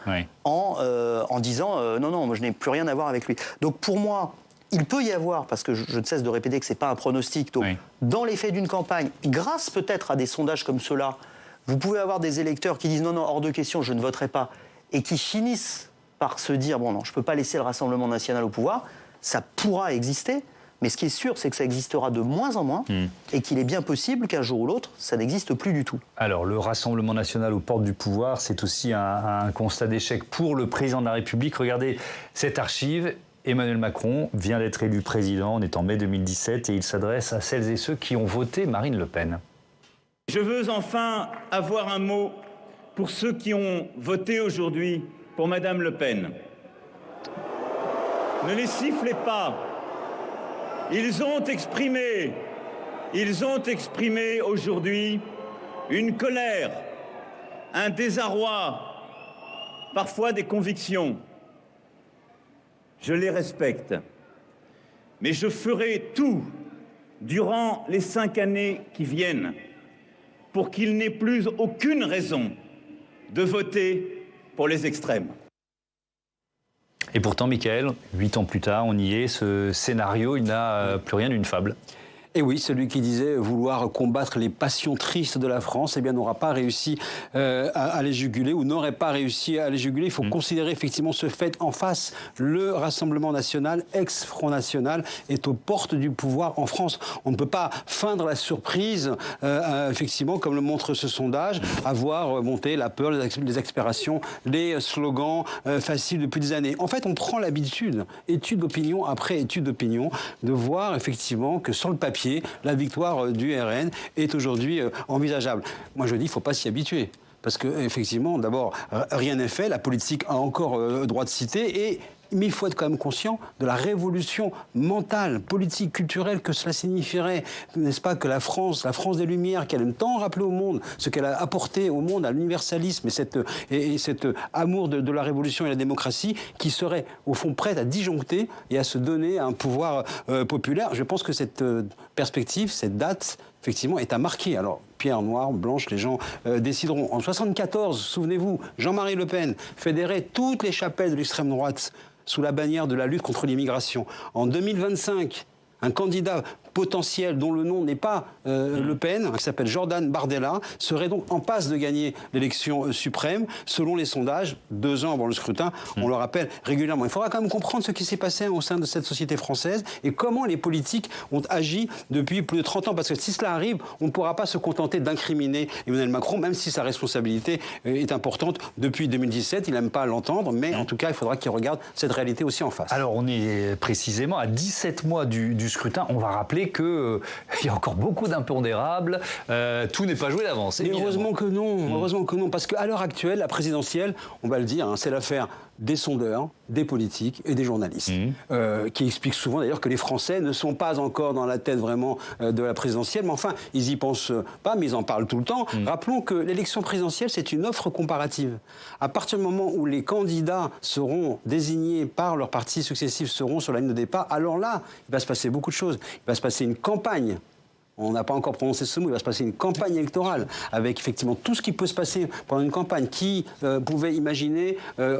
en disant non, moi je n'ai plus rien à voir avec lui. Donc pour moi, il peut y avoir, parce que je ne cesse de répéter que ce n'est pas un pronostic, donc dans l'effet d'une campagne, grâce peut-être à des sondages comme ceux-là, vous pouvez avoir des électeurs qui disent non, hors de question, je ne voterai pas, et qui finissent par se dire bon non, je ne peux pas laisser le Rassemblement national au pouvoir. Ça pourra exister. Mais ce qui est sûr, c'est que ça existera de moins en moins et qu'il est bien possible qu'un jour ou l'autre, ça n'existe plus du tout. Alors, le Rassemblement national aux portes du pouvoir, c'est aussi un constat d'échec pour le président de la République. Regardez cette archive. Emmanuel Macron vient d'être élu président, on est en mai 2017, et il s'adresse à celles et ceux qui ont voté Marine Le Pen. Je veux enfin avoir un mot pour ceux qui ont voté aujourd'hui pour Madame Le Pen. Ne les sifflez pas. Ils ont exprimé aujourd'hui une colère, un désarroi, parfois des convictions. Je les respecte, mais je ferai tout durant les 5 années qui viennent pour qu'ils n'aient plus aucune raison de voter pour les extrêmes. Et pourtant, Mickaël, 8 ans plus tard, on y est, ce scénario, il n'a plus rien d'une fable. Et oui, celui qui disait vouloir combattre les passions tristes de la France, eh bien, n'aura pas réussi à les juguler ou n'aurait pas réussi à les juguler. Il faut considérer effectivement ce fait en face. Le Rassemblement national, ex-Front national, est aux portes du pouvoir en France. On ne peut pas feindre la surprise, effectivement, comme le montre ce sondage, à voir monter la peur, les exaspérations, les slogans faciles depuis des années. En fait, on prend l'habitude, étude d'opinion après étude d'opinion, de voir effectivement que sur le papier, la victoire du RN est aujourd'hui envisageable. Moi, je dis, il ne faut pas s'y habituer. Parce qu'effectivement, d'abord, rien n'est fait. La politique a encore droit de citer. Mais il faut être quand même conscient de la révolution mentale, politique, culturelle que cela signifierait. N'est-ce pas que la France des Lumières, qui a tant rappelé au monde ce qu'elle a apporté au monde, à l'universalisme et cet amour de la révolution et de la démocratie, qui serait au fond prête à disjoncter et à se donner un pouvoir populaire. Je pense que cette perspective, cette date, effectivement, est à marquer. Alors, pierre noire, blanche, les gens décideront. En 1974, souvenez-vous, Jean-Marie Le Pen fédérait toutes les chapelles de l'extrême droite sous la bannière de la lutte contre l'immigration. En 2025, un candidat potentiel dont le nom n'est pas Le Pen, qui s'appelle Jordan Bardella, serait donc en passe de gagner l'élection suprême, selon les sondages, 2 ans avant le scrutin, on le rappelle régulièrement. Il faudra quand même comprendre ce qui s'est passé au sein de cette société française et comment les politiques ont agi depuis plus de 30 ans. Parce que si cela arrive, on ne pourra pas se contenter d'incriminer Emmanuel Macron, même si sa responsabilité est importante depuis 2017. Il n'aime pas l'entendre, mais en tout cas, il faudra qu'il regarde cette réalité aussi en face. Alors, on est précisément à 17 mois du scrutin. On va rappeler qu'il y a encore beaucoup d'impondérables. Tout n'est pas joué d'avance. Heureusement que non, heureusement que non. Parce qu'à l'heure actuelle, la présidentielle, on va le dire, c'est l'affaire des sondeurs, des politiques et des journalistes, qui expliquent souvent d'ailleurs que les Français ne sont pas encore dans la tête vraiment de la présidentielle, mais enfin, ils y pensent pas, mais ils en parlent tout le temps. Rappelons que l'élection présidentielle, c'est une offre comparative. À partir du moment où les candidats seront désignés par leurs partis successifs, seront sur la ligne de départ, alors là, il va se passer beaucoup de choses. Il va se passer une campagne. On n'a pas encore prononcé ce mot, il va se passer une campagne électorale avec effectivement tout ce qui peut se passer pendant une campagne. Qui pouvait imaginer,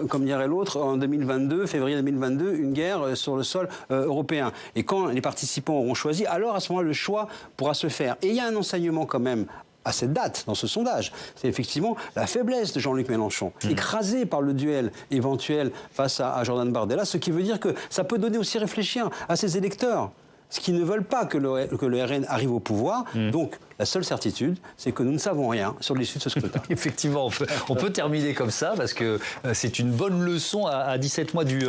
comme dirait l'autre, en 2022, février 2022, une guerre sur le sol européen. Et quand les participants auront choisi, alors à ce moment-là, le choix pourra se faire. Et il y a un enseignement quand même à cette date, dans ce sondage, c'est effectivement la faiblesse de Jean-Luc Mélenchon, écrasé par le duel éventuel face à Jordan Bardella, ce qui veut dire que ça peut donner aussi réfléchir à ses électeurs, ce qui ne veulent pas que le RN arrive au pouvoir. Donc, la seule certitude, c'est que nous ne savons rien sur l'issue de ce scrutin. Effectivement, on peut terminer comme ça, parce que c'est une bonne leçon à 17 mois du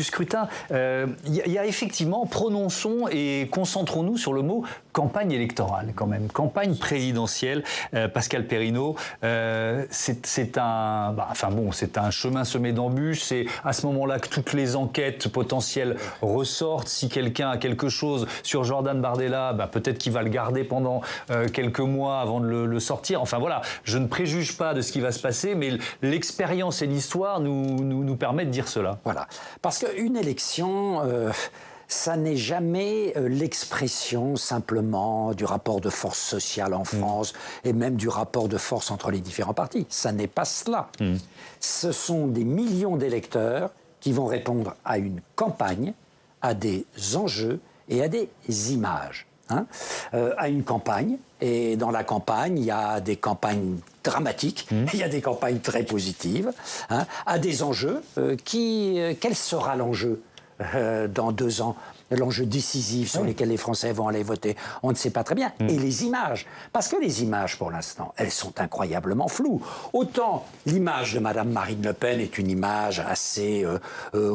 scrutin. Il y a effectivement, prononçons et concentrons-nous sur le mot campagne électorale, quand même. Campagne présidentielle. Pascal Perrineau, c'est un chemin semé d'embûches. C'est à ce moment-là que toutes les enquêtes potentielles ressortent. Si quelqu'un a quelque chose sur Jordan Bardella, peut-être qu'il va le garder pendant quelques mois avant de le sortir. Enfin voilà, je ne préjuge pas de ce qui va se passer, mais l'expérience et l'histoire nous permettent de dire cela. Voilà, parce qu'une élection... ça n'est jamais l'expression simplement du rapport de force sociale en France et même du rapport de force entre les différents partis. Ça n'est pas cela. Ce sont des millions d'électeurs qui vont répondre à une campagne, à des enjeux et à des images. À une campagne, et dans la campagne, il y a des campagnes dramatiques, il y a des campagnes très positives, à des enjeux quel sera l'enjeu dans 2 ans, l'enjeu décisif sur lequel les Français vont aller voter, on ne sait pas très bien. Et les images, parce que les images, pour l'instant, elles sont incroyablement floues. Autant l'image de Madame Marine Le Pen est une image assez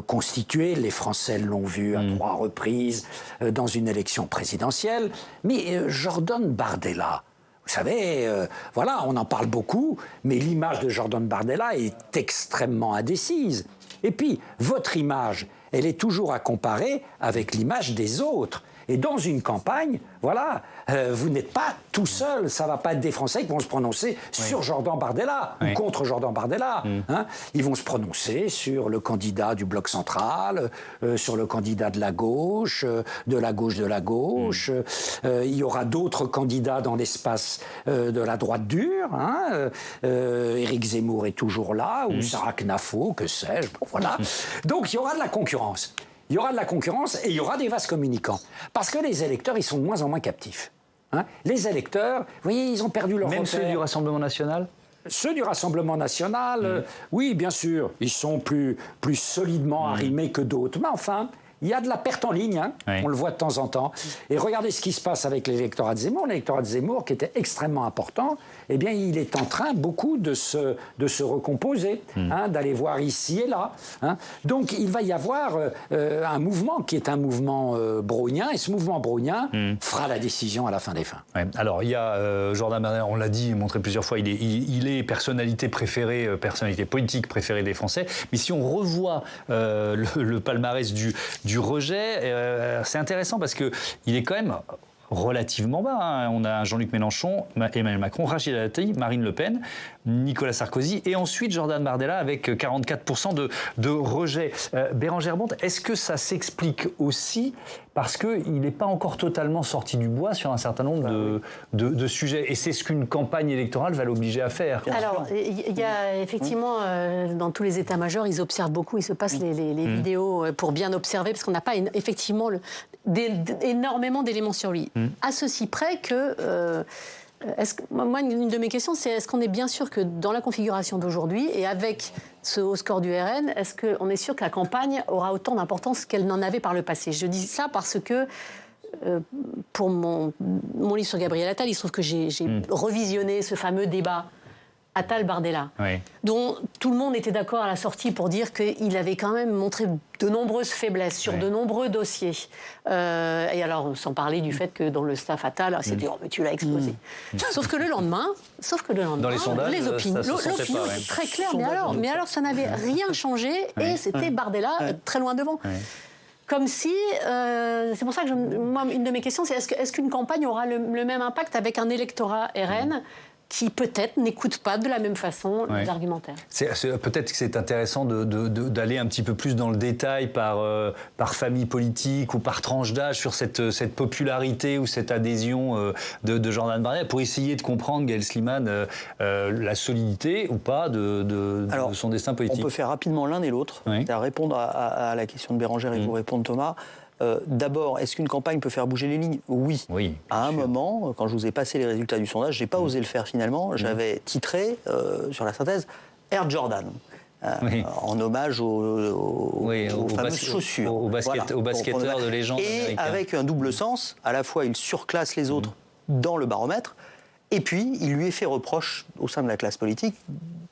constituée, les Français l'ont vue à 3 reprises dans une élection présidentielle, mais Jordan Bardella, vous savez, voilà, on en parle beaucoup, mais l'image de Jordan Bardella est extrêmement indécise. Et puis, votre image, elle est toujours à comparer avec l'image des autres. Et dans une campagne, voilà, vous n'êtes pas tout seul. Ça ne va pas être des Français qui vont se prononcer sur Jordan Bardella ou contre Jordan Bardella. Ils vont se prononcer sur le candidat du Bloc central, sur le candidat de la gauche de la gauche. Il y aura d'autres candidats dans l'espace de la droite dure. Éric Zemmour est toujours là, ou Sarah Knafo, que sais-je. Bon, voilà. Donc il y aura de la concurrence. Il y aura de la concurrence et il y aura des vases communicants. Parce que les électeurs, ils sont de moins en moins captifs. Les électeurs, vous voyez, ils ont perdu leur repère. Même ceux du Rassemblement national ? Ceux du Rassemblement national, oui, bien sûr, ils sont plus solidement arrimés que d'autres. Mais enfin, il y a de la perte en ligne, on le voit de temps en temps. Et regardez ce qui se passe avec l'électorat de Zemmour. L'électorat de Zemmour, qui était extrêmement important, eh bien, il est en train beaucoup de se recomposer, d'aller voir ici et là. Donc, il va y avoir un mouvement qui est un mouvement brownien, et ce mouvement brownien fera la décision à la fin des fins. Ouais. Alors, il y a Jordan Bardella, on l'a dit, montré plusieurs fois, il est personnalité politique préférée des Français. Mais si on revoit le palmarès du rejet, c'est intéressant parce qu'il est quand même relativement bas. On a Jean-Luc Mélenchon, Emmanuel Macron, Rachida Dati, Marine Le Pen, Nicolas Sarkozy et ensuite Jordan Bardella avec 44% de rejet. Bérangère Bonte, est-ce que ça s'explique aussi parce qu'il n'est pas encore totalement sorti du bois sur un certain nombre de sujets. Et c'est ce qu'une campagne électorale va l'obliger à faire. Alors, il y a effectivement, dans tous les états-majors, ils observent beaucoup, ils se passent les vidéos pour bien observer, parce qu'on n'a pas effectivement énormément d'éléments sur lui. À ceci près que... moi, une de mes questions, c'est est-ce qu'on est bien sûr que dans la configuration d'aujourd'hui et avec ce haut score du RN, est-ce qu'on est sûr que la campagne aura autant d'importance qu'elle n'en avait par le passé? Je dis ça parce que pour mon livre sur Gabriel Attal, il se trouve que j'ai revisionné ce fameux débat Attal-Bardella, dont tout le monde était d'accord à la sortie pour dire qu'il avait quand même montré de nombreuses faiblesses sur de nombreux dossiers. Et alors, sans parler du fait que dans le staff Attal, c'était « tu l'as explosé ». Sauf que le lendemain, dans les sondages, les opinions, l'opinion est très claire. Mais alors, ça n'avait rien changé et c'était Bardella très loin devant. Comme si, c'est pour ça que moi, une de mes questions, c'est est-ce qu'une campagne aura le même impact avec un électorat RN qui peut-être n'écoute pas de la même façon les argumentaires. Peut-être que c'est intéressant d'aller un petit peu plus dans le détail par famille politique ou par tranche d'âge sur cette popularité ou cette adhésion de Jordan Bardella pour essayer de comprendre, Gaël Slimane, la solidité ou pas de son destin politique. On peut faire rapidement l'un et l'autre, c'est-à-dire répondre à la question de Bérangère et vous répondre Thomas. D'abord, est-ce qu'une campagne peut faire bouger les lignes? Oui. À un moment, quand je vous ai passé les résultats du sondage, je n'ai pas osé le faire finalement, j'avais titré sur la synthèse Air Jordan. En hommage aux fameuses chaussures. Aux basketteurs de légende américaine. Et avec un double sens, à la fois il surclasse les autres dans le baromètre, et puis il lui est fait reproche au sein de la classe politique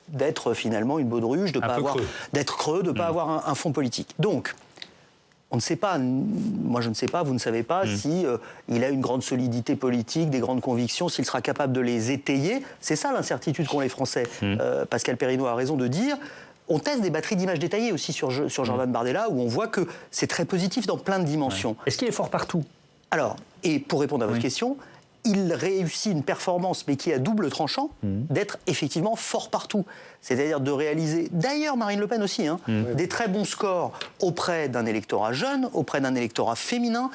d'être finalement une baudruche, d'être creux, de ne pas avoir un fond politique. Donc, on ne sait pas, moi je ne sais pas, vous ne savez pas si il a une grande solidité politique, des grandes convictions, s'il sera capable de les étayer. C'est ça l'incertitude qu'ont les Français. Pascal Perrineau a raison de dire. On teste des batteries d'images détaillées aussi sur Jordan Bardella, où on voit que c'est très positif dans plein de dimensions. Est-ce qu'il est fort partout? Alors, et pour répondre à votre question, il réussit une performance, mais qui est à double tranchant, d'être effectivement fort partout. C'est-à-dire de réaliser, d'ailleurs Marine Le Pen aussi, des très bons scores auprès d'un électorat jeune, auprès d'un électorat féminin,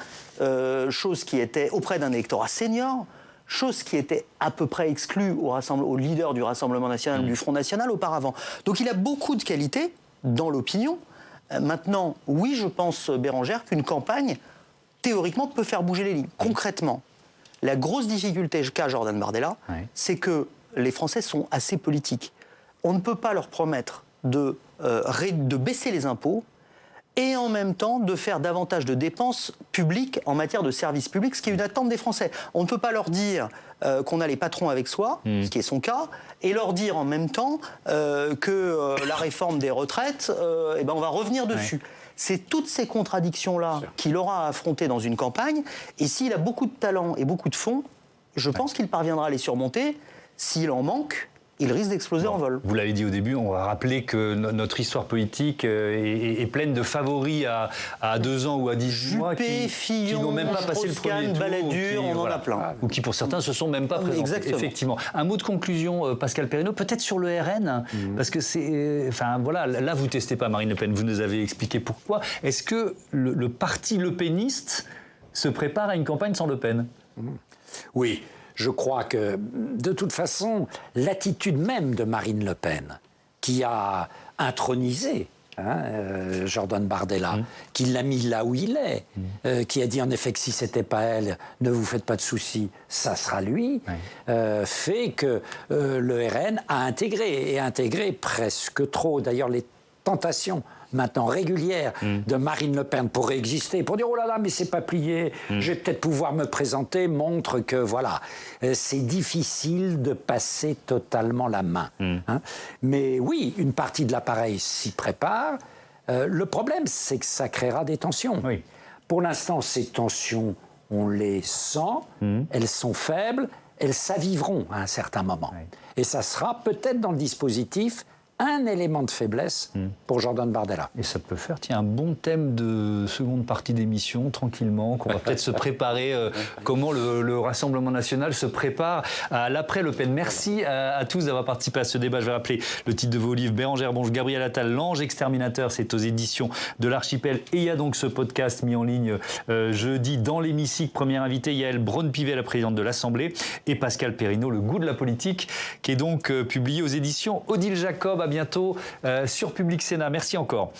chose qui était auprès d'un électorat senior, chose qui était à peu près exclue au leader du Rassemblement national, du Front national auparavant. Donc il a beaucoup de qualités dans l'opinion. Maintenant, oui, je pense, Bérangère, qu'une campagne, théoriquement, peut faire bouger les lignes. Concrètement, la grosse difficulté qu'a Jordan Bardella, c'est que les Français sont assez politiques. On ne peut pas leur promettre de baisser les impôts et en même temps de faire davantage de dépenses publiques en matière de services publics, ce qui est une attente des Français. On ne peut pas leur dire qu'on a les patrons avec soi, ce qui est son cas, et leur dire en même temps que la réforme des retraites, on va revenir dessus. C'est toutes ces contradictions-là qu'il aura à affronter dans une campagne. Et s'il a beaucoup de talent et beaucoup de fonds, je pense qu'il parviendra à les surmonter. S'il en manque, il risque d'exploser en vol. Vous l'avez dit au début, on va rappeler que notre histoire politique est pleine de favoris à 2 ans ou à 18 mois qui n'ont même pas passé le premier tour. Balladur, on en a plein. Ou qui, pour certains, se sont même pas présentés. Exactement. Effectivement. Un mot de conclusion, Pascal Perrineau, peut-être sur le RN, parce que c'est... là, vous ne testez pas Marine Le Pen, vous nous avez expliqué pourquoi. Est-ce que le parti lepéniste se prépare à une campagne sans Le Pen? Oui. Je crois que, de toute façon, l'attitude même de Marine Le Pen, qui a intronisé Jordan Bardella, qui l'a mis là où il est, qui a dit en effet que si c'était pas elle, ne vous faites pas de soucis, ça sera lui, fait que le RN a intégré presque trop. D'ailleurs, les tentations maintenant régulière de Marine Le Pen pour réexister, pour dire « Oh là là, mais c'est pas plié, je vais peut-être pouvoir me présenter », montre que, voilà, c'est difficile de passer totalement la main. Mais oui, une partie de l'appareil s'y prépare. Le problème, c'est que ça créera des tensions. Pour l'instant, ces tensions, on les sent, elles sont faibles, elles s'aviveront à un certain moment. Et ça sera peut-être dans le dispositif un élément de faiblesse pour Jordan Bardella. Et ça peut faire un bon thème de seconde partie d'émission, tranquillement, qu'on va peut-être se préparer, comment le Rassemblement national se prépare à l'après-Le Pen. Merci à tous d'avoir participé à ce débat. Je vais rappeler le titre de vos livres. Bérangère Bonge, Gabriel Attal, L'Ange exterminateur, c'est aux éditions de l'Archipel. Et il y a donc ce podcast mis en ligne jeudi dans l'hémicycle. Première invitée, Yaël Braun-Pivet, la présidente de l'Assemblée, et Pascal Perrineau, Le goût de la politique, qui est donc publié aux éditions Odile Jacob. À bientôt sur Public Sénat. Merci encore.